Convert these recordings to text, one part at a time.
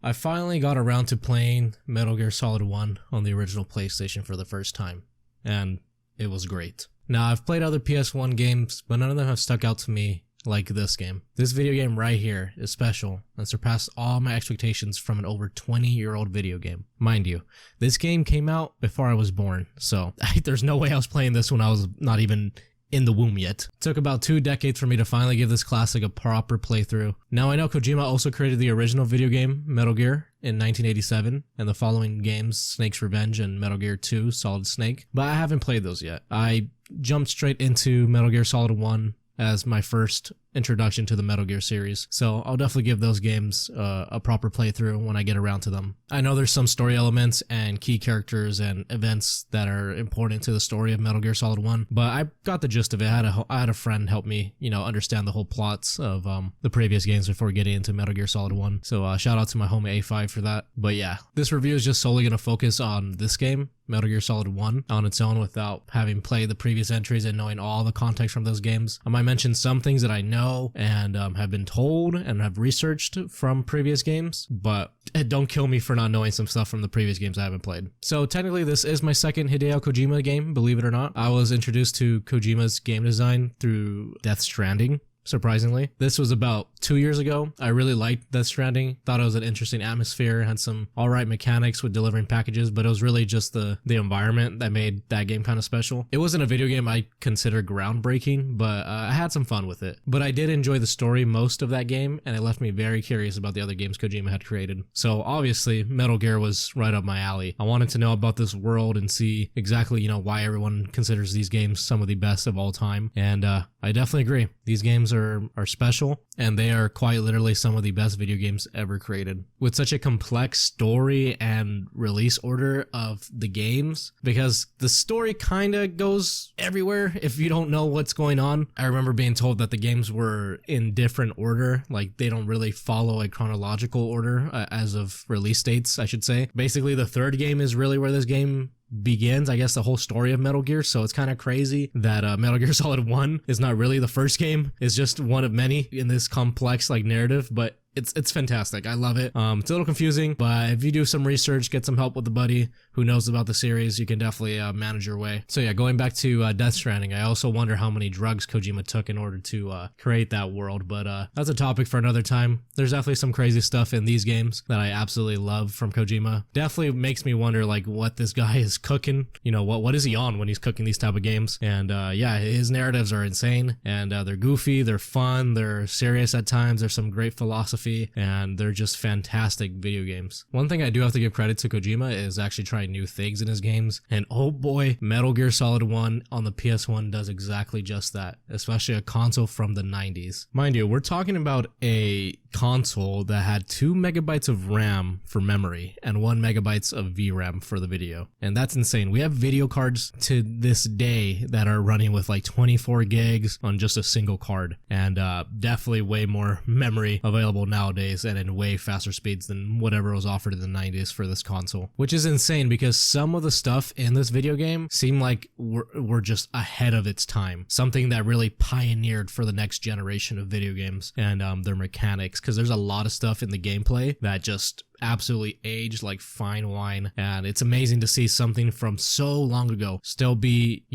I finally got around to playing Metal Gear Solid 1 on the original PlayStation for the first time, and it was great. Now, I've played other PS1 games, but none of them have stuck out to me like this game. This video game right here is special and surpassed all my expectations from an over 20-year-old video game. Mind you, this game came out before I was born, so there's no way I was playing this when I was not even in the womb yet. It took about 2 decades for me to finally give this classic a proper playthrough. Now, I know Kojima also created the original video game, Metal Gear, in 1987, and the following games, Snake's Revenge and Metal Gear 2, Solid Snake, but I haven't played those yet. I jumped straight into Metal Gear Solid 1 as my first introduction to the Metal Gear series, so I'll definitely give those games a proper playthrough when I get around to them. I know there's some story elements and key characters and events that are important to the story of Metal Gear Solid 1, but I got the gist of it. I had a friend help me, understand the whole plots of the previous games before getting into Metal Gear Solid 1, so shout out to my homie A5 for that. But yeah, this review is just solely going to focus on this game, Metal Gear Solid 1, on its own without having played the previous entries and knowing all the context from those games. I might mention some things that I know and have been told and have researched from previous games, but don't kill me for not knowing some stuff from the previous games I haven't played. So technically this is my second Hideo Kojima game, believe it or not. I was introduced to Kojima's game design through Death Stranding. Surprisingly, this was about 2 years ago. I really liked Death Stranding. Thought it was an interesting atmosphere, had some alright mechanics with delivering packages, but it was really just the environment that made that game kind of special. It wasn't a video game I consider groundbreaking, but I had some fun with it. But I did enjoy the story most of that game, and it left me very curious about the other games Kojima had created. So obviously, Metal Gear was right up my alley. I wanted to know about this world and see exactly, why everyone considers these games some of the best of all time, and I definitely agree. These games are special, and they are quite literally some of the best video games ever created. With such a complex story and release order of the games, because the story kinda goes everywhere if you don't know what's going on. I remember being told that the games were in different order, like they don't really follow a chronological order as of release dates, I should say. Basically, the third game is really where this game begins, I guess, the whole story of Metal Gear, so it's kind of crazy that Metal Gear Solid 1 is not really the first game. It's just one of many in this complex narrative, but it's fantastic. I love it. It's a little confusing, but if you do some research, get some help with a buddy who knows about the series, you can definitely manage your way. So yeah, going back to Death Stranding, I also wonder how many drugs Kojima took in order to create that world, but that's a topic for another time. There's definitely some crazy stuff in these games that I absolutely love from Kojima. Definitely makes me wonder what this guy is cooking. What is he on when he's cooking these type of games? And yeah, his narratives are insane, and they're goofy, they're fun, they're serious at times, there's some great philosophy, and they're just fantastic video games. One thing I do have to give credit to Kojima is actually trying new things in his games, and oh boy, Metal Gear Solid 1 on the PS1 does exactly just that, especially a console from the 90s. Mind you, we're talking about a console that had 2 megabytes of RAM for memory and 1 megabytes of VRAM for the video, and that's insane. We have video cards to this day that are running with 24 gigs on just a single card, and definitely way more memory available nowadays and in way faster speeds than whatever was offered in the 90s for this console, which is insane because some of the stuff in this video game seem like we're just ahead of its time, something that really pioneered for the next generation of video games and their mechanics, because there's a lot of stuff in the gameplay that just absolutely aged like fine wine, and it's amazing to see something from so long ago still be,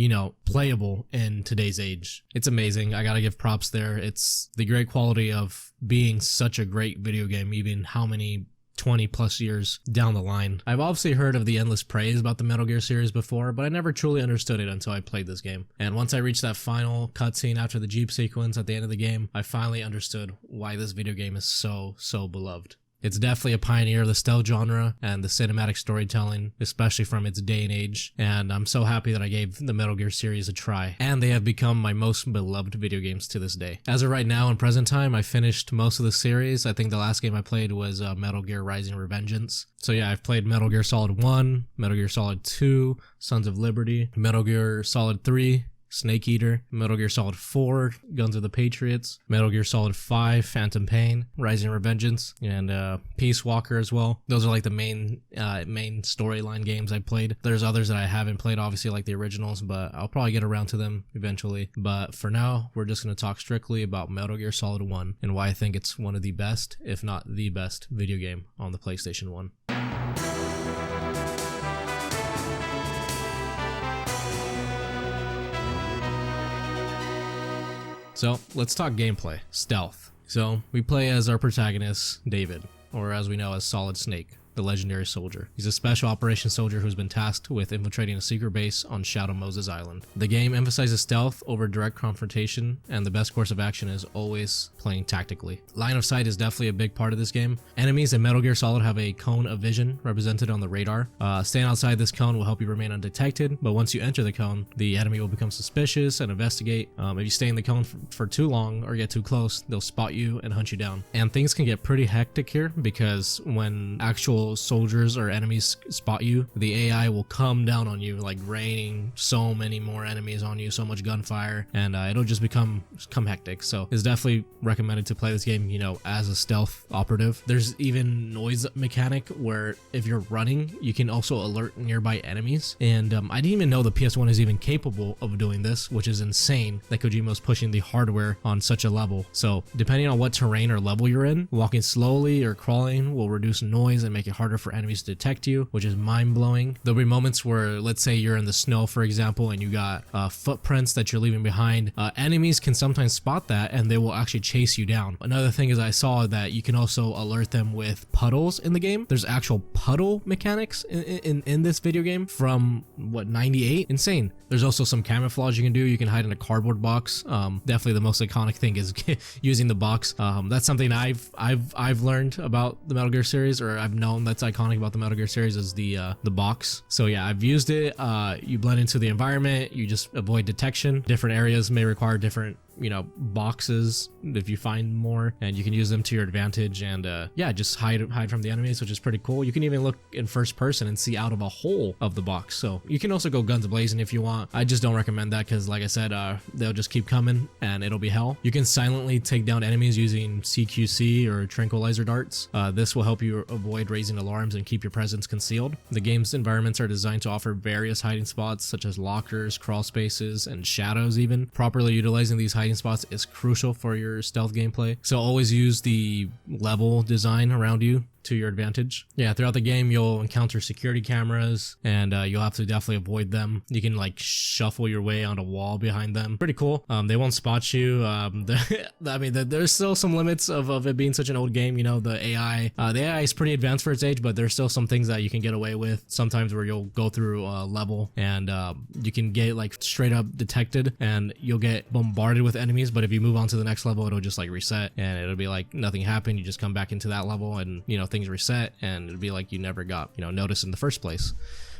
playable in today's age. It's amazing. I gotta give props there. It's the great quality of being such a great video game, even how many 20 plus years down the line. I've obviously heard of the endless praise about the Metal Gear series before, but I never truly understood it until I played this game. And once I reached that final cutscene after the Jeep sequence at the end of the game, I finally understood why this video game is so beloved. It's definitely a pioneer of the stealth genre and the cinematic storytelling, especially from its day and age, and I'm so happy that I gave the Metal Gear series a try, and they have become my most beloved video games to this day. As of right now, in present time, I finished most of the series. I think the last game I played was Metal Gear Rising: Revengeance. So yeah, I've played Metal Gear Solid 1, Metal Gear Solid 2, Sons of Liberty, Metal Gear Solid 3, Snake Eater, Metal Gear Solid 4, Guns of the Patriots, Metal Gear Solid 5, Phantom Pain, Rising Revengeance, and Peace Walker as well. Those are like the main storyline games I played. There's others that I haven't played, obviously, like the originals, but I'll probably get around to them eventually. But for now, we're just going to talk strictly about Metal Gear Solid 1 and why I think it's one of the best, if not the best, video game on the PlayStation 1. So let's talk gameplay. Stealth. So we play as our protagonist, David, or as we know as Solid Snake, the legendary soldier. He's a special operations soldier who's been tasked with infiltrating a secret base on Shadow Moses Island. The game emphasizes stealth over direct confrontation, and the best course of action is always playing tactically. Line of sight is definitely a big part of this game. Enemies in Metal Gear Solid have a cone of vision represented on the radar. Staying outside this cone will help you remain undetected, but once you enter the cone, the enemy will become suspicious and investigate. If you stay in the cone for too long or get too close, they'll spot you and hunt you down. And things can get pretty hectic here because when actual soldiers or enemies spot you, the AI will come down on you, like raining so many more enemies on you, so much gunfire, and it'll just become hectic. So it's definitely recommended to play this game, you know, as a stealth operative. There's even noise mechanic where if you're running, you can also alert nearby enemies. And I didn't even know the PS1 is even capable of doing this, which is insane that Kojima's pushing the hardware on such a level. So depending on what terrain or level you're in, walking slowly or crawling will reduce noise and make it harder for enemies to detect you, which is mind-blowing. There'll be moments where, let's say you're in the snow, for example, and you got footprints that you're leaving behind. Enemies can sometimes spot that and they will actually chase you down. Another thing is I saw that you can also alert them with puddles in the game. There's actual puddle mechanics in this video game from, what, 98? Insane. There's also some camouflage you can do. You can hide in a cardboard box. Definitely the most iconic thing is using the box. That's something I've learned about the Metal Gear series, or I've known that's iconic about the Metal Gear series, is the box. So yeah, I've used it. You blend into the environment, you just avoid detection. Different areas may require different, you know, boxes if you find more, and you can use them to your advantage. And yeah, just hide from the enemies, which is pretty cool. You can even look in first person and see out of a hole of the box. So you can also go guns blazing if you want. I just don't recommend that because, like I said, they'll just keep coming and it'll be hell. You can silently take down enemies using CQC or tranquilizer darts. This will help you avoid raising alarms and keep your presence concealed. The game's environments are designed to offer various hiding spots such as lockers, crawl spaces, and shadows even. Properly utilizing these hiding spots is crucial for your stealth gameplay, so always use the level design around you to your advantage. Yeah, throughout the game you'll encounter security cameras, and you'll have to definitely avoid them. You can like shuffle your way on a wall behind them. Pretty cool. They won't spot you. I mean, there's still some limits of it being such an old game. You know, the AI is pretty advanced for its age, but there's still some things that you can get away with sometimes, where you'll go through a level and you can get like straight up detected and you'll get bombarded with enemies, but if you move on to the next level, it'll just like reset and it'll be like nothing happened. You just come back into that level and, you know, things reset and it'll be like you never got, you know, noticed in the first place,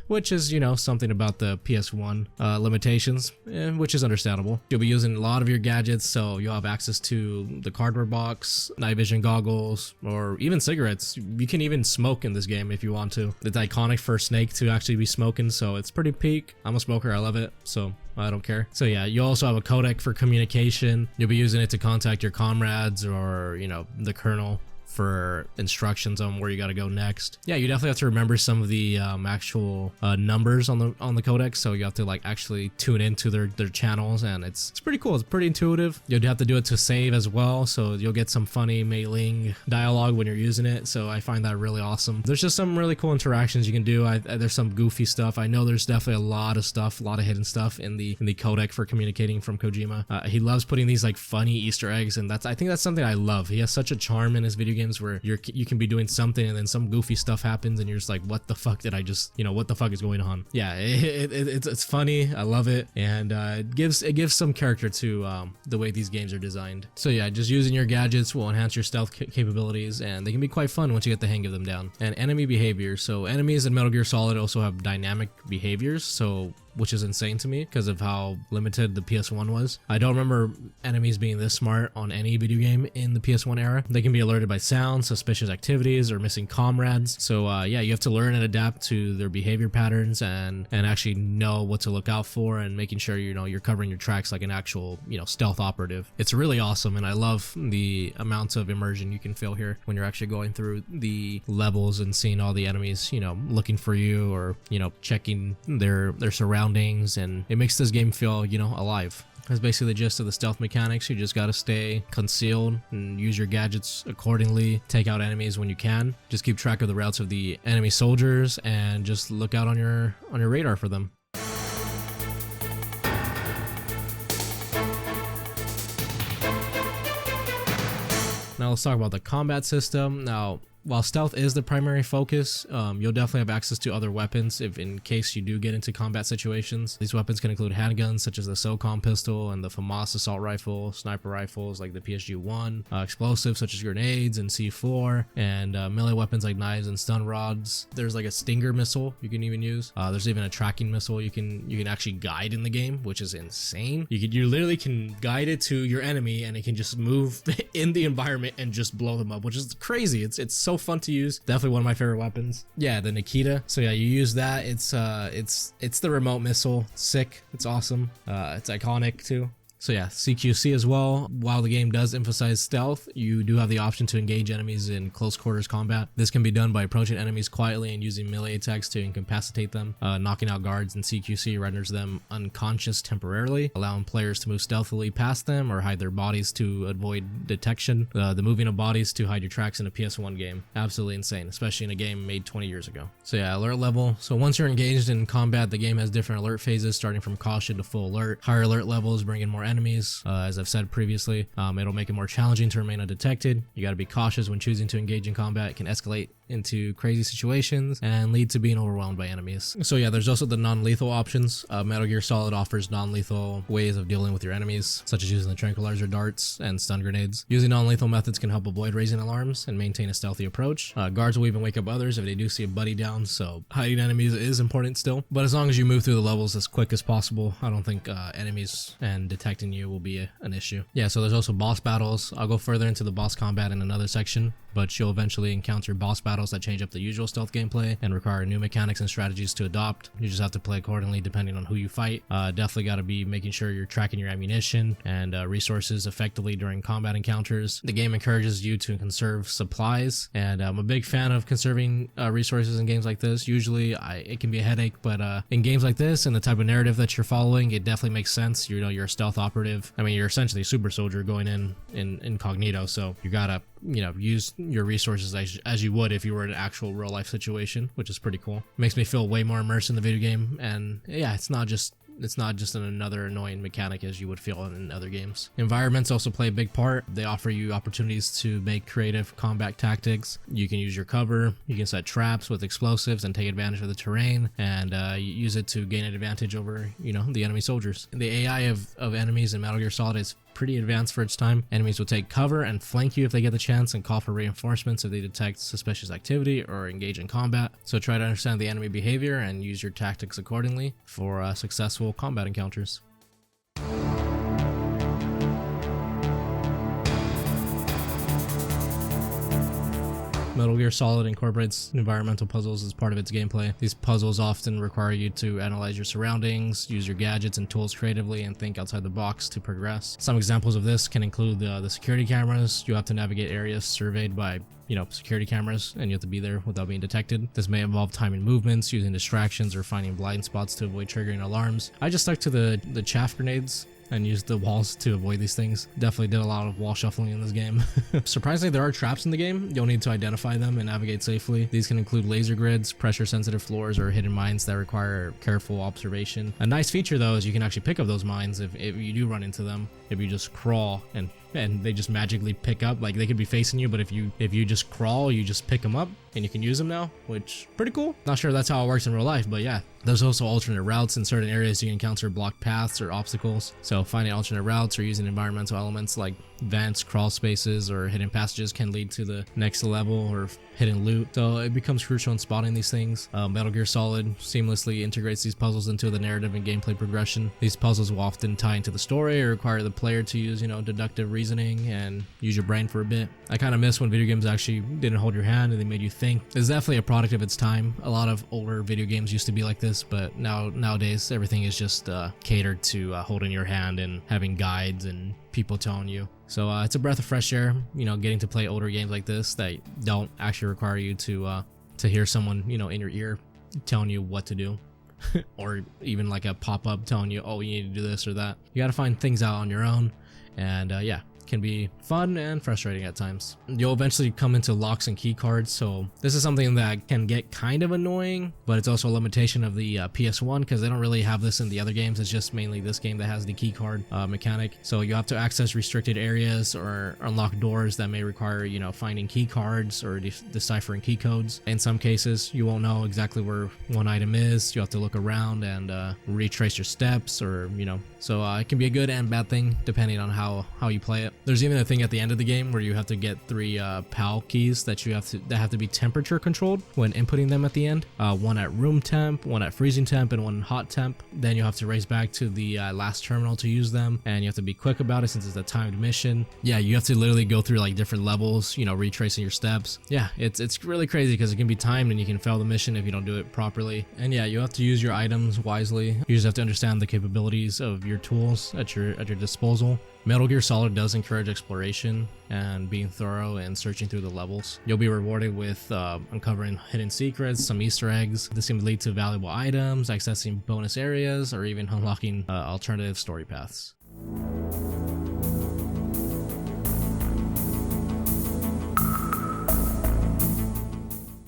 which is, you know, something about the PS1 limitations, which is understandable. You'll be using a lot of your gadgets, so you'll have access to the cardboard box, night vision goggles, or even cigarettes. You can even smoke in this game if you want to. It's iconic for Snake to actually be smoking, so it's pretty peak. I'm a smoker, I love it, so I don't care. So yeah, you also have a codec for communication. You'll be using it to contact your comrades or, you know, the colonel for instructions on where you got to go next. Yeah, you definitely have to remember some of the actual numbers on the codec, so you have to like actually tune into their channels, and it's pretty cool. It's pretty intuitive. You'll have to do it to save as well, so you'll get some funny Mei Ling dialogue when you're using it, so I find that really awesome. There's just some really cool interactions you can do. There's some goofy stuff. I know there's definitely a lot of stuff, a lot of hidden stuff in the codec for communicating from Kojima. He loves putting these like funny Easter eggs, and I think that's something I love. He has such a charm in his video games where you can be doing something and then some goofy stuff happens and you're just like, what the fuck did I just, you know, what the fuck is going on? Yeah, it's funny. I love it, and it gives some character to the way these games are designed. So yeah, just using your gadgets will enhance your stealth capabilities, and they can be quite fun once you get the hang of them down. And enemy behavior. So enemies in Metal Gear Solid also have dynamic behaviors. So which is insane to me because of how limited the PS1 was. I don't remember enemies being this smart on any video game in the PS1 era. They can be alerted by sound, suspicious activities, or missing comrades. So yeah, you have to learn and adapt to their behavior patterns and actually know what to look out for, and making sure you're covering your tracks like an actual stealth operative. It's really awesome, and I love the amount of immersion you can feel here when you're actually going through the levels and seeing all the enemies looking for you, or checking their surroundings, and it makes this game feel alive. That's basically the gist of the stealth mechanics. You just gotta stay concealed and use your gadgets accordingly. Take out enemies when you can. Just keep track of the routes of the enemy soldiers and just look out on your radar for them. Now let's talk about the combat system. Now, while stealth is the primary focus, you'll definitely have access to other weapons if in case you do get into combat situations. These weapons can include handguns such as the SOCOM pistol and the FAMAS assault rifle, sniper rifles like the PSG-1, explosives such as grenades and C4, and melee weapons like knives and stun rods. There's like a Stinger missile you can even use. There's even a tracking missile you can actually guide in the game, which is insane. You literally can guide it to your enemy and it can just move in the environment and just blow them up, which is crazy. It's so fun to use. Definitely one of my favorite weapons. Yeah, the Nikita. So yeah, you use that. It's the remote missile. Sick. It's awesome. It's iconic too. So yeah, CQC as well. While the game does emphasize stealth, you do have the option to engage enemies in close quarters combat. This can be done by approaching enemies quietly and using melee attacks to incapacitate them. Knocking out guards in CQC renders them unconscious temporarily, allowing players to move stealthily past them or hide their bodies to avoid detection. The moving of bodies to hide your tracks in a PS1 game. Absolutely insane, especially in a game made 20 years ago. So yeah, alert level. So once you're engaged in combat, the game has different alert phases, starting from caution to full alert. Higher alert levels bring in more enemies. As I've said previously, it'll make it more challenging to remain undetected. You got to be cautious when choosing to engage in combat. It can escalate into crazy situations and lead to being overwhelmed by enemies. So yeah, there's also the non-lethal options. Metal Gear Solid offers non-lethal ways of dealing with your enemies, such as using the tranquilizer darts and stun grenades. Using non-lethal methods can help avoid raising alarms and maintain a stealthy approach. Guards will even wake up others if they do see a buddy down, so hiding enemies is important still. But as long as you move through the levels as quick as possible, I don't think enemies and detecting you will be an issue. Yeah, so there's also boss battles. I'll go further into the boss combat in another section, but you'll eventually encounter boss battles that change up the usual stealth gameplay and require new mechanics and strategies to adopt. You just have to play accordingly depending on who you fight. Definitely got to be making sure you're tracking your ammunition and resources effectively during combat encounters. The game encourages you to conserve supplies, and I'm a big fan of conserving resources in games like this. Usually it can be a headache, but in games like this and the type of narrative that you're following, it definitely makes sense. You're a stealth operative. I mean, you're essentially a super soldier going in incognito, so you gotta use your resources as you would if you were in an actual real life situation, which is pretty cool. Makes me feel way more immersed in the video game, and yeah, it's not just another annoying mechanic as you would feel in other games. Environments also play a big part. They offer you opportunities to make creative combat tactics. You can use your cover, you can set traps with explosives and take advantage of the terrain, and use it to gain an advantage over the enemy soldiers. The AI of enemies in Metal Gear Solid is pretty advanced for its time. Enemies will take cover and flank you if they get the chance, and call for reinforcements if they detect suspicious activity or engage in combat. So try to understand the enemy behavior and use your tactics accordingly for successful combat encounters. Metal Gear Solid incorporates environmental puzzles as part of its gameplay. These puzzles often require you to analyze your surroundings, use your gadgets and tools creatively, and think outside the box to progress. Some examples of this can include the security cameras. You have to navigate areas surveyed by security cameras, and you have to be there without being detected. This may involve timing movements, using distractions, or finding blind spots to avoid triggering alarms. I just stuck to the chaff grenades and used the walls to avoid these things. Definitely did a lot of wall shuffling in this game. Surprisingly, there are traps in the game. You'll need to identify them and navigate safely. These can include laser grids, pressure-sensitive floors, or hidden mines that require careful observation. A nice feature, though, is you can actually pick up those mines if you do run into them. If you just crawl and they just magically pick up, like they could be facing you, but if you just crawl, you just pick them up, and you can use them now, which pretty cool. Not sure that's how it works in real life, but yeah. There's also alternate routes in certain areas. You can encounter blocked paths or obstacles. So finding alternate routes or using environmental elements like vents, crawl spaces, or hidden passages can lead to the next level or hidden loot. So it becomes crucial in spotting these things. Metal Gear Solid seamlessly integrates these puzzles into the narrative and gameplay progression. These puzzles will often tie into the story or require the player to use, deductive reasoning and use your brain for a bit. I kind of miss when video games actually didn't hold your hand and they made you think. It's definitely a product of its time. A lot of older video games used to be like this, but nowadays everything is just catered to holding your hand and having guides and people telling you. So it's a breath of fresh air, getting to play older games like this that don't actually require you to hear someone in your ear telling you what to do. Or even like a pop-up telling you, oh, you need to do this or that. You got to find things out on your own, and yeah, can be fun and frustrating at times. You'll eventually come into locks and key cards, so this is something that can get kind of annoying, but it's also a limitation of the PS1 because they don't really have this in the other games. It's just mainly this game that has the key card mechanic. So you have to access restricted areas or unlock doors that may require finding key cards or deciphering key codes. In some cases you won't know exactly where one item is. You have to look around and retrace your steps, or so it can be a good and bad thing depending on how you play it. There's even a thing at the end of the game where you have to get 3 PAL keys that have to be temperature controlled when inputting them at the end. One at room temp, one at freezing temp, and one hot temp. Then you have to race back to the last terminal to use them, and you have to be quick about it since it's a timed mission. Yeah, you have to literally go through like different levels, retracing your steps. Yeah, it's really crazy because it can be timed and you can fail the mission if you don't do it properly. And yeah, you have to use your items wisely. You just have to understand the capabilities of your tools at your disposal. Metal Gear Solid does encourage exploration and being thorough and searching through the levels. You'll be rewarded with uncovering hidden secrets, some Easter eggs. This can lead to valuable items, accessing bonus areas, or even unlocking alternative story paths.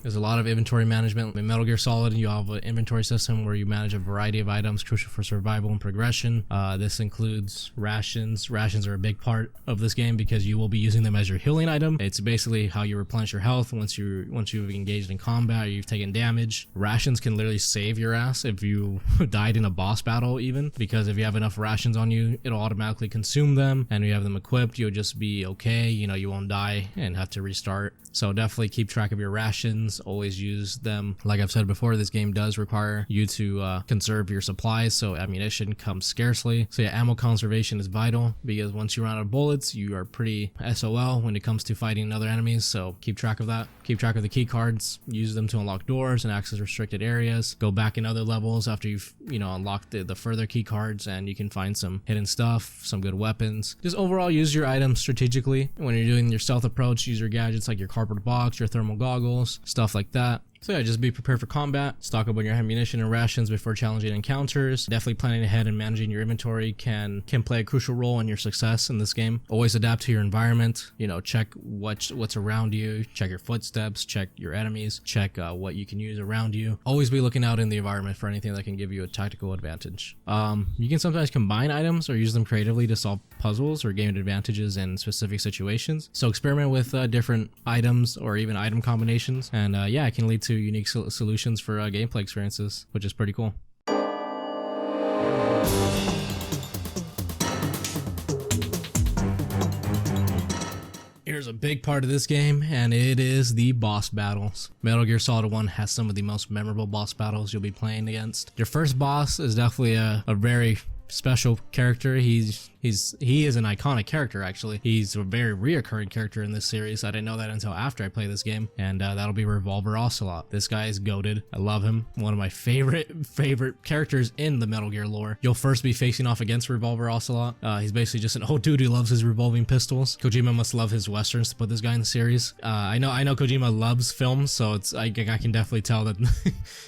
There's a lot of inventory management. In Metal Gear Solid, you have an inventory system where you manage a variety of items crucial for survival and progression. This includes rations. Rations are a big part of this game because you will be using them as your healing item. It's basically how you replenish your health once you've engaged in combat or you've taken damage. Rations can literally save your ass if you died in a boss battle even, because if you have enough rations on you, it'll automatically consume them, and if you have them equipped, you'll just be okay. You won't die and have to restart. So definitely keep track of your rations. Always use them. Like I've said before, this game does require you to conserve your supplies, so ammunition comes scarcely. So yeah, ammo conservation is vital because once you run out of bullets, you are pretty SOL when it comes to fighting other enemies, so keep track of that. Keep track of the key cards. Use them to unlock doors and access restricted areas. Go back in other levels after you've unlocked the further key cards, and you can find some hidden stuff, some good weapons. Just overall use your items strategically. When you're doing your stealth approach, use your gadgets like your cardboard box, your thermal goggles, stuff like that. So yeah, just be prepared for combat, stock up on your ammunition and rations before challenging encounters. Definitely planning ahead and managing your inventory can play a crucial role in your success in this game. Always adapt to your environment, check what's around you, check your footsteps, check your enemies, check what you can use around you. Always be looking out in the environment for anything that can give you a tactical advantage. You can sometimes combine items or use them creatively to solve puzzles or gain advantages in specific situations. So experiment with different items or even item combinations, and yeah, it can lead to unique solutions for gameplay experiences, which is pretty cool. Here's a big part of this game, and it is the boss battles. Metal Gear Solid 1 has some of the most memorable boss battles you'll be playing against. Your first boss is definitely a very special character. He is an iconic character, actually. He's a very reoccurring character in this series. I didn't know that until after I played this game, and that'll be Revolver Ocelot. This guy is goated. I love him. One of my favorite characters in the Metal Gear lore. You'll first be facing off against Revolver Ocelot. He's basically just an old dude who loves his revolving pistols. Kojima must love his westerns to put this guy in the series. I know Kojima loves films, so I can definitely tell that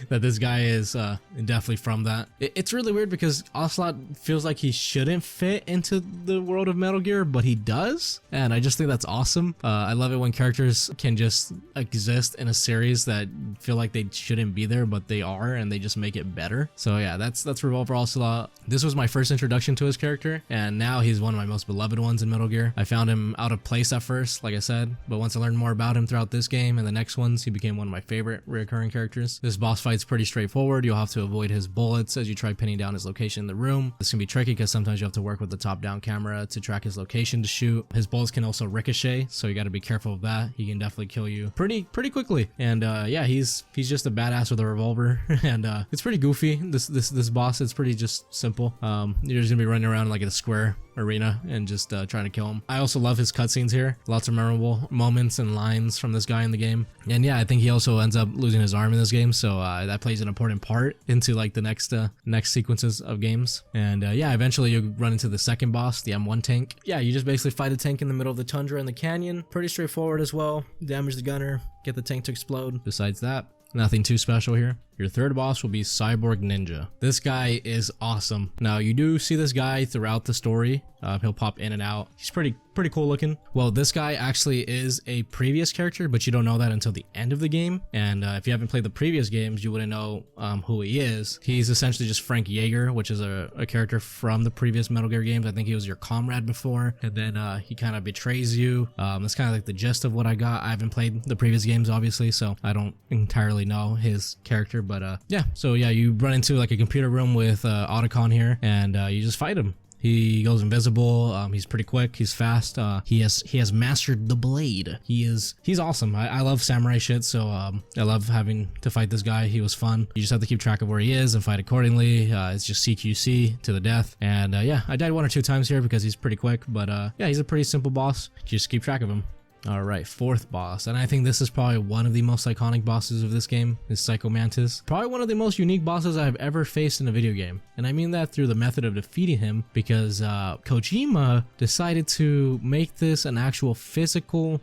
that this guy is definitely from that. It's really weird because Ocelot feels like he shouldn't fit into into the world of Metal Gear, but he does, and I just think that's awesome. I love it when characters can just exist in a series that feel like they shouldn't be there, but they are, and they just make it better. So yeah, that's Revolver Ocelot. This was my first introduction to his character, and now he's one of my most beloved ones in Metal Gear. I found him out of place at first, like I said, but once I learned more about him throughout this game and the next ones, he became one of my favorite recurring characters. This boss fight's pretty straightforward. You'll have to avoid his bullets as you try pinning down his location in the room. This can be tricky because sometimes you have to work with the top-down camera to track his location to shoot. His bullets can also ricochet, so you got to be careful of that. He can definitely kill you pretty quickly. And yeah, he's just a badass with a revolver, and it's pretty goofy. This boss, it's pretty just simple. You're just gonna be running around like in a square arena and just trying to kill him. I also love his cutscenes here. Lots of memorable moments and lines from this guy in the game. And yeah, I think he also ends up losing his arm in this game, so that plays an important part into like the next sequences of games. And yeah, eventually you run into the second boss, the M1 tank. Yeah, you just basically fight a tank in the middle of the tundra in the canyon. Pretty straightforward as well. Damage the gunner, get the tank to explode. Besides that, nothing too special here. Your third boss will be Cyborg Ninja. This guy is awesome. Now, you do see this guy throughout the story. He'll pop in and out. He's pretty cool looking. Well, this guy actually is a previous character, but you don't know that until the end of the game. And if you haven't played the previous games, you wouldn't know who he is. He's essentially just Frank Jaeger, which is a character from the previous Metal Gear games. I think he was your comrade before, and then he kind of betrays you. That's kind of like the gist of what I got. I haven't played the previous games, obviously, so I don't entirely know his character, but yeah. So yeah, you run into like a computer room with Otacon here, and you just fight him. He goes invisible. He's pretty quick. He's fast. He has mastered the blade. He's awesome. I love samurai shit, so I love having to fight this guy. He was fun. You just have to keep track of where he is and fight accordingly. It's just CQC to the death. And yeah, I died 1 or 2 times here because he's pretty quick, but yeah, he's a pretty simple boss. Just keep track of him. Alright, fourth boss, and I think this is probably one of the most iconic bosses of this game, is Psycho Mantis. Probably one of the most unique bosses I've ever faced in a video game, and I mean that through the method of defeating him, because Kojima decided to make this an actual physical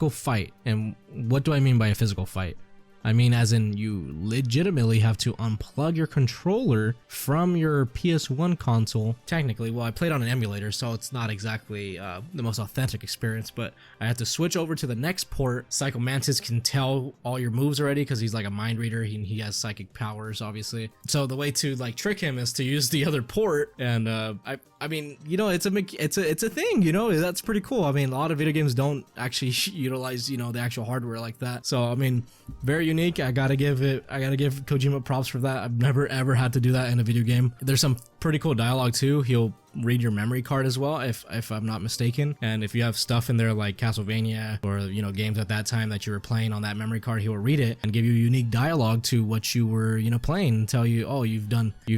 fight. And what do I mean by a physical fight? I mean as in you legitimately have to unplug your controller from your PS1 console. Technically, well, I played on an emulator, so it's not exactly the most authentic experience, but I had to switch over to the next port. Psycho Mantis can tell all your moves already because he's like a mind reader. He has psychic powers, obviously. So the way to like trick him is to use the other port, and I mean, you know, it's a thing, you know, that's pretty cool. I mean, a lot of video games don't actually utilize, you know, the actual hardware like that. So I mean, very unique. I gotta give Kojima props for that. I've never ever had to do that in a video game. There's some pretty cool dialogue too. He'll read your memory card as well, if I'm not mistaken. And if you have stuff in there like Castlevania or, you know, games at that time that you were playing on that memory card, he will read it and give you unique dialogue to what you were, you know, playing, and tell you, oh,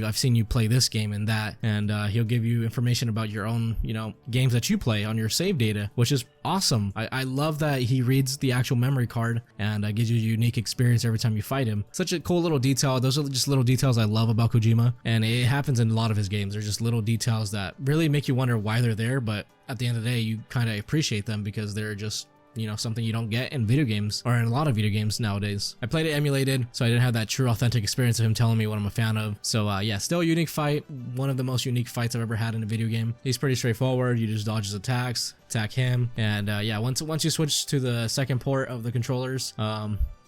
I've seen you play this game and that, and he'll give you information about your own, you know, games that you play on your save data, which is awesome. I love that he reads the actual memory card and gives you a unique experience every time you fight him. Such a cool little detail. Those are just little details I love about Kojima, and it happens in a lot of his games. They're just little details that really make you wonder why they're there, but at the end of the day, you kind of appreciate them because they're just, you know, something you don't get in video games, or in a lot of video games nowadays. I played it emulated, so I didn't have that true authentic experience of him telling me what I'm a fan of. So yeah, still a unique fight. One of the most unique fights I've ever had in a video game. He's pretty straightforward. You just dodge his attacks, attack him, and yeah, once you switch to the second port of the controllers,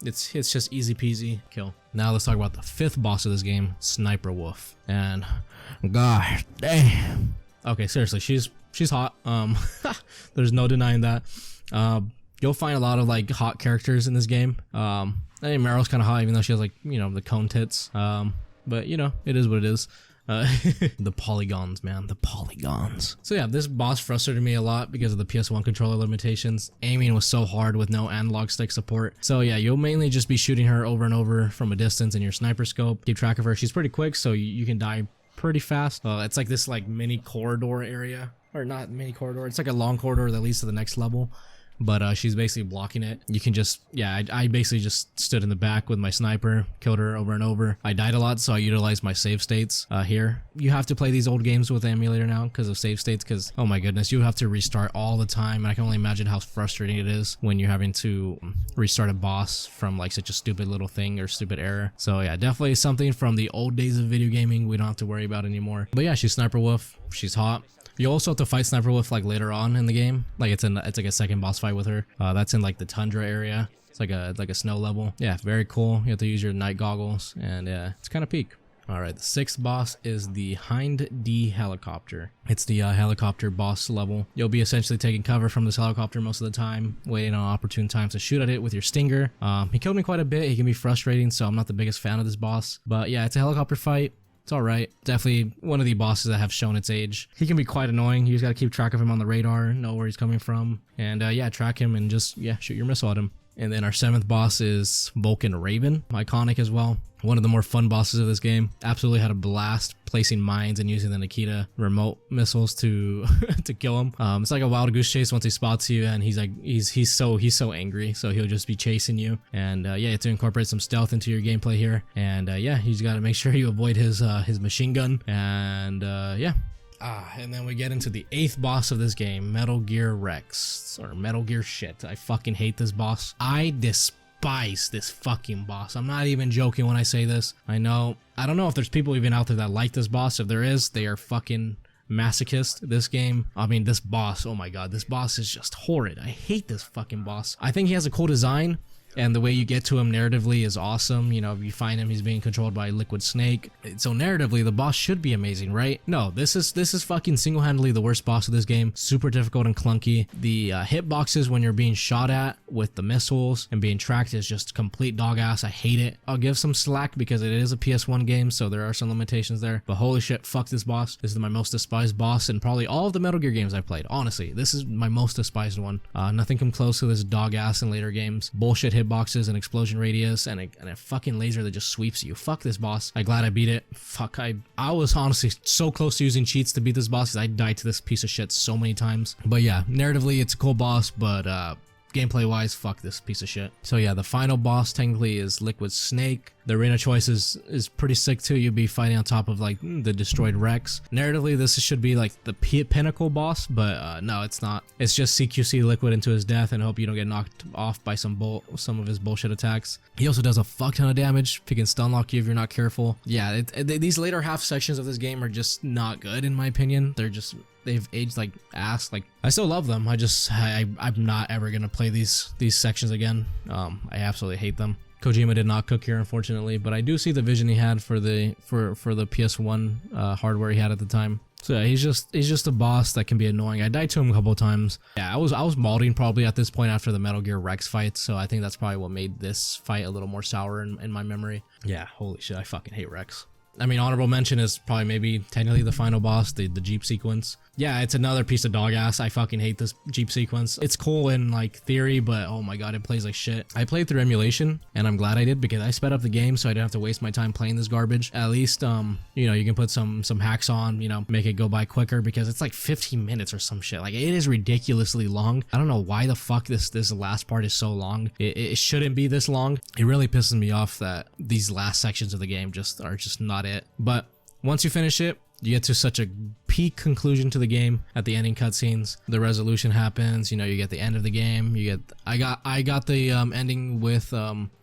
it's just easy peasy kill. Now let's talk about the fifth boss of this game, Sniper Wolf. And god damn. Okay, seriously, she's hot. There's no denying that. You'll find a lot of like hot characters in this game. I think Meryl's kind of hot, even though she has like, you know, the cone tits. But you know, it is what it is. The polygons, man, the polygons. So yeah, this boss frustrated me a lot because of the PS1 controller limitations. Aiming was so hard with no analog stick support. So yeah, you'll mainly just be shooting her over and over from a distance in your sniper scope. Keep track of her. She's pretty quick, so you can die pretty fast. It's like this like mini corridor area, or not mini corridor. It's like a long corridor that leads to the next level. But she's basically blocking it. You can just, yeah, I basically just stood in the back with my sniper, killed her over and over. I died a lot, so I utilized my save states here. You have to play these old games with the emulator now because of save states, because, oh my goodness, you have to restart all the time. And I can only imagine how frustrating it is when you're having to restart a boss from like such a stupid little thing or stupid error. So yeah, definitely something from the old days of video gaming we don't have to worry about anymore. But yeah, she's Sniper Wolf. She's hot. You also have to fight Sniper Wolf like later on in the game. Like it's like a second boss fight with her. That's in like the tundra area. It's like a snow level. Yeah, very cool. You have to use your night goggles, and it's kind of peak. Alright, the 6th boss is the Hind D helicopter. It's the helicopter boss level. You'll be essentially taking cover from this helicopter most of the time, waiting on opportune times to shoot at it with your stinger. He killed me quite a bit. He can be frustrating, so I'm not the biggest fan of this boss. But yeah, it's a helicopter fight. It's alright. Definitely one of the bosses that have shown its age. He can be quite annoying. You just gotta keep track of him on the radar, know where he's coming from, and yeah, track him and just, yeah, shoot your missile at him. And then our 7th boss is Vulcan Raven, iconic as well. One of the more fun bosses of this game. Absolutely had a blast placing mines and using the Nikita remote missiles to to kill him. It's like a wild goose chase once he spots you, and he's so angry, so he'll just be chasing you. And yeah, you have to incorporate some stealth into your gameplay here. And yeah, you just got to make sure you avoid his machine gun. And yeah. And then we get into the 8th boss of this game, Metal Gear Rex, or Metal Gear shit. I fucking hate this boss. I despise this fucking boss. I'm not even joking when I say this. I don't know if there's people even out there that like this boss. If there is, they are fucking masochist. This game, I mean, this boss, oh my god, this boss is just horrid. I hate this fucking boss. I think he has a cool design, and the way you get to him narratively is awesome. You know, if you find him, he's being controlled by Liquid Snake. So narratively, the boss should be amazing, right? No, this is fucking single-handedly the worst boss of this game. Super difficult and clunky. The hitboxes when you're being shot at with the missiles and being tracked is just complete dog ass. I hate it. I'll give some slack because it is a PS1 game, so there are some limitations there. But holy shit, fuck this boss. This is my most despised boss in probably all of the Metal Gear games I've played. Honestly, this is my most despised one. Nothing comes close to this dog ass in later games. Bullshit hitboxes and explosion radius and a fucking laser that just sweeps you. Fuck this boss. I'm glad I beat it. Fuck, I was honestly so close to using cheats to beat this boss because I died to this piece of shit so many times. But yeah, narratively it's a cool boss, but gameplay wise, fuck this piece of shit. So yeah, the final boss technically is Liquid Snake. The arena choice is pretty sick too. You'll be fighting on top of like the destroyed Rex. Narratively, this should be like the pinnacle boss, but no, it's not. It's just CQC Liquid into his death and hope you don't get knocked off by some of his bullshit attacks. He also does a fuck ton of damage. He can stun lock you if you're not careful. Yeah, these later half sections of this game are just not good in my opinion. They've aged like ass. Like, I still love them. I'm not ever gonna play these sections again. I absolutely hate them. Kojima did not cook here, unfortunately, but I do see the vision he had for the PS1 hardware he had at the time. So yeah, he's just a boss that can be annoying. I died to him a couple of times. Yeah, I was malding probably at this point after the Metal Gear Rex fight, so I think that's probably what made this fight a little more sour in my memory. Yeah, holy shit, I fucking hate Rex. I mean, honorable mention is probably maybe technically the final boss, the Jeep sequence. Yeah, it's another piece of dog ass. I fucking hate this Jeep sequence. It's cool in like theory, but oh my god, it plays like shit. I played through emulation, and I'm glad I did because I sped up the game so I didn't have to waste my time playing this garbage. At least, you know, you can put some hacks on, you know, make it go by quicker because it's like 15 minutes or some shit. Like, it is ridiculously long. I don't know why the fuck this last part is so long. It shouldn't be this long. It really pisses me off that these last sections of the game are just not it. But once you finish it, you get to such a peak conclusion to the game at the ending cutscenes. The resolution happens, you know, you get the end of the game. I got the ending with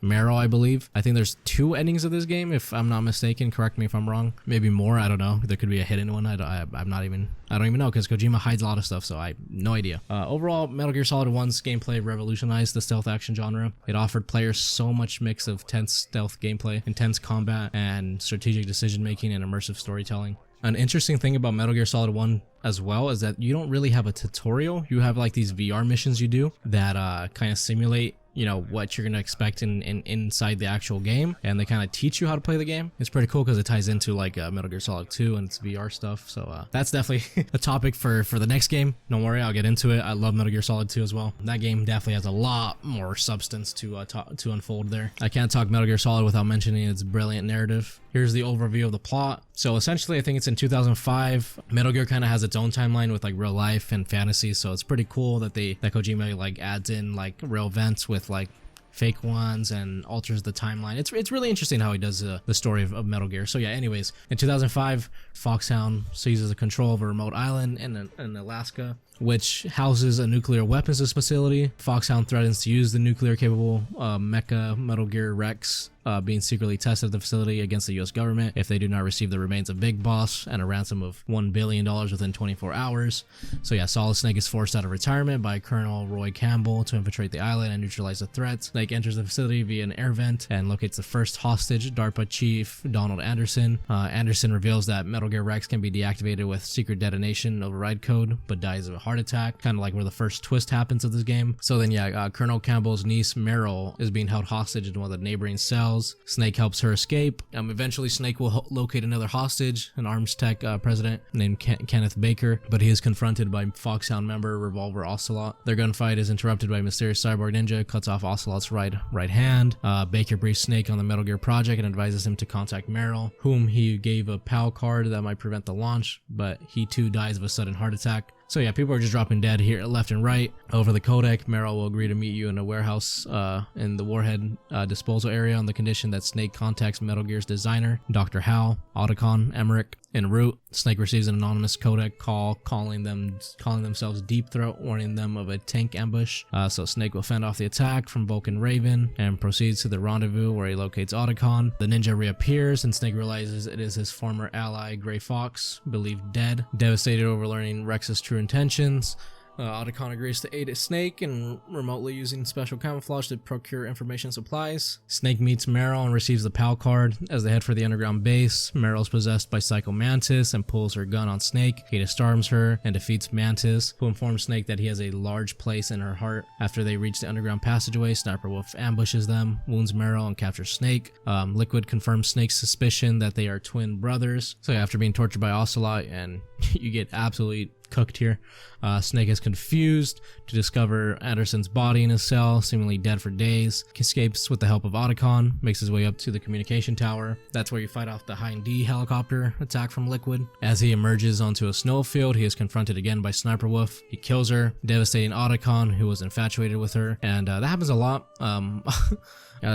Marrow, I believe. I think there's 2 endings of this game, if I'm not mistaken. Correct me if I'm wrong. Maybe more, I don't know. There could be a hidden one. I don't even know because Kojima hides a lot of stuff, so I have no idea. Overall, Metal Gear Solid 1's gameplay revolutionized the stealth action genre. It offered players so much mix of tense stealth gameplay, intense combat, and strategic decision making and immersive storytelling. An interesting thing about Metal Gear Solid 1 as well is that you don't really have a tutorial. You have like these VR missions you do that kind of simulate, you know, what you're gonna expect inside the actual game, and they kind of teach you how to play the game. It's pretty cool because it ties into like Metal Gear Solid 2 and its VR stuff. So that's definitely a topic for the next game. Don't worry, I'll get into it. I love Metal Gear Solid 2 as well. That game definitely has a lot more substance to unfold there. I can't talk Metal Gear Solid without mentioning its brilliant narrative. Here's the overview of the plot. So essentially, I think it's in 2005. Metal Gear kind of has its own timeline with like real life and fantasy, so it's pretty cool that Kojima like adds in like real events with like fake ones and alters the timeline. It's really interesting how he does the story of Metal Gear. So yeah, anyways, in 2005, Foxhound seizes control of a remote island in Alaska, which houses a nuclear weapons facility. Foxhound threatens to use the nuclear capable mecha Metal Gear Rex being secretly tested at the facility against the US government if they do not receive the remains of Big Boss and a ransom of $1 billion within 24 hours. So yeah, Solid Snake is forced out of retirement by Colonel Roy Campbell to infiltrate the island and neutralize the threat. Snake enters the facility via an air vent and locates the first hostage, DARPA Chief Donald Anderson. Anderson reveals that Metal Gear Rex can be deactivated with secret detonation override code, but dies of a heart attack, kind of like where the first twist happens of this game. So then yeah, Colonel Campbell's niece Meryl is being held hostage in one of the neighboring cells. Snake helps her escape. Eventually Snake will locate another hostage, an arms tech president named Kenneth Baker, but he is confronted by Foxhound member Revolver Ocelot. Their gunfight is interrupted by a mysterious cyborg ninja, cuts off Ocelot's right hand. Baker briefs Snake on the Metal Gear project and advises him to contact Meryl, whom he gave a PAL card that might prevent the launch, but he too dies of a sudden heart attack. So yeah, people are just dropping dead here left and right. Over the codec, Meryl will agree to meet you in a warehouse in the warhead disposal area on the condition that Snake contacts Metal Gear's designer, Dr. Hal, Otacon, Emmerich. En route, Snake receives an anonymous codec call calling themselves Deep Throat, warning them of a tank ambush. So Snake will fend off the attack from Vulcan Raven and proceeds to the rendezvous where he locates Otacon. The ninja reappears and Snake realizes it is his former ally Gray Fox, believed dead. Devastated over learning Rex's true intentions, Otacon agrees to aid Snake in remotely using special camouflage to procure information supplies. Snake meets Meryl and receives the PAL card. As they head for the underground base, Meryl is possessed by Psycho Mantis and pulls her gun on Snake. He disarms her and defeats Mantis, who informs Snake that he has a large place in her heart. After they reach the underground passageway, Sniper Wolf ambushes them, wounds Meryl, and captures Snake. Liquid confirms Snake's suspicion that they are twin brothers. So after being tortured by Ocelot, and you get absolutely cooked here, Snake is confused to discover Anderson's body in his cell, seemingly dead for days. He escapes with the help of Otacon, makes his way up to the communication tower. That's where you fight off the Hind D helicopter attack from Liquid. As he emerges onto a snowfield, he is confronted again by Sniper Wolf. He kills her, devastating Otacon, who was infatuated with her, and that happens a lot.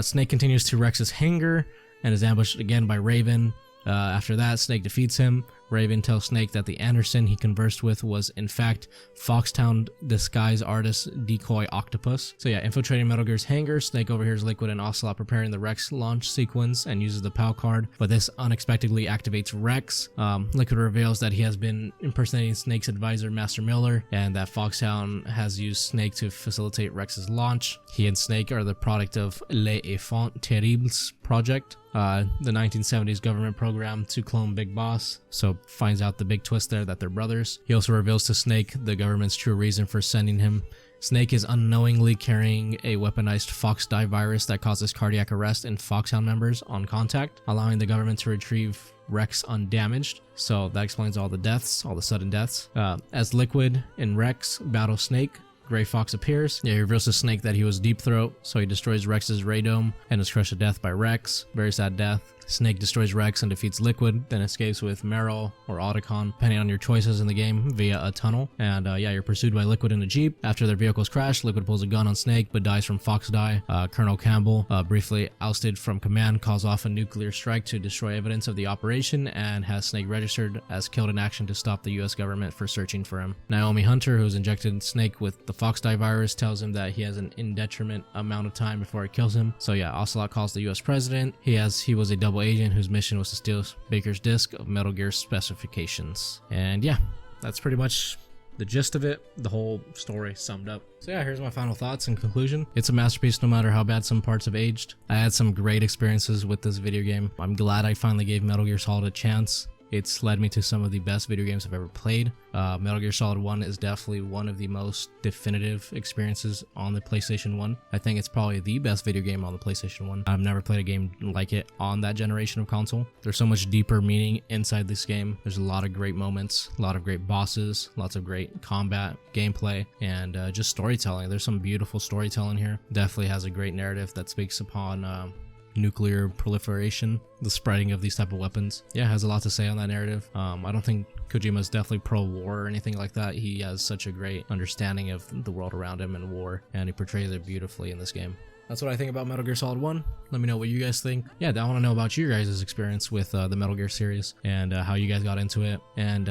Snake continues to Rex's hangar and is ambushed again by Raven. After that, Snake defeats him. Raven tells Snake that the Anderson he conversed with was in fact Foxtown disguise artist Decoy Octopus. So yeah, infiltrating Metal Gear's hangar, Snake overhears Liquid and Ocelot preparing the Rex launch sequence and uses the PAL card, but this unexpectedly activates Rex. Liquid reveals that he has been impersonating Snake's advisor Master Miller and that Foxhound has used Snake to facilitate Rex's launch. He and Snake are the product of Les Enfants Terribles project, the 1970s government program to clone Big Boss. So finds out the big twist there that they're brothers. He also reveals to Snake the government's true reason for sending him. Snake is unknowingly carrying a weaponized Fox Die virus that causes cardiac arrest in Foxhound members on contact, allowing the government to retrieve Rex undamaged. So that explains all the deaths, all the sudden deaths. As Liquid and Rex battle Snake, Gray Fox appears. Yeah, he reveals to Snake that he was Deep Throat, so he destroys Rex's Raydome and is crushed to death by Rex. Very sad death. Snake destroys Rex and defeats Liquid, then escapes with Meryl or Otacon, depending on your choices in the game, via a tunnel. And yeah, you're pursued by Liquid in a Jeep. After their vehicles crash, Liquid pulls a gun on Snake, but dies from Fox Die. Colonel Campbell, briefly ousted from command, calls off a nuclear strike to destroy evidence of the operation and has Snake registered as killed in action to stop the US government for searching for him. Naomi Hunter, who's injected Snake with the Fox Die virus, tells him that he has an indeterminate amount of time before it kills him. So yeah, Ocelot calls the US president. He was a double agent whose mission was to steal Baker's disc of Metal Gear specifications. And yeah, that's pretty much the gist of it, the whole story summed up. So yeah, here's my final thoughts and conclusion. It's a masterpiece no matter how bad some parts have aged. I had some great experiences with this video game. I'm glad I finally gave Metal Gear Solid a chance. It's led me to some of the best video games I've ever played. Metal Gear Solid 1 is definitely one of the most definitive experiences on the PlayStation 1. I think it's probably the best video game on the PlayStation 1. I've never played a game like it on that generation of console. There's so much deeper meaning inside this game. There's a lot of great moments, a lot of great bosses, lots of great combat, gameplay, and just storytelling. There's some beautiful storytelling here. Definitely has a great narrative that speaks upon nuclear proliferation, the spreading of these type of weapons. Yeah, has a lot to say on that narrative. I don't think Kojima is definitely pro-war or anything like that. He has such a great understanding of the world around him and war, and he portrays it beautifully in this game. That's what I think about Metal Gear Solid 1. Let me know what you guys think. Yeah, I want to know about your guys' experience with the Metal Gear series and how you guys got into it, and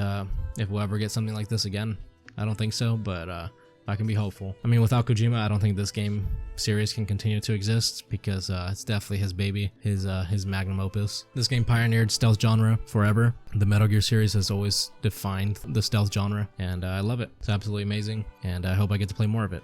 if we'll ever get something like this again. I don't think so, but I can be hopeful. I mean, without Kojima, I don't think this game series can continue to exist, because it's definitely his baby, his magnum opus. This game pioneered stealth genre forever. The Metal Gear series has always defined the stealth genre, and I love it. It's absolutely amazing, and I hope I get to play more of it.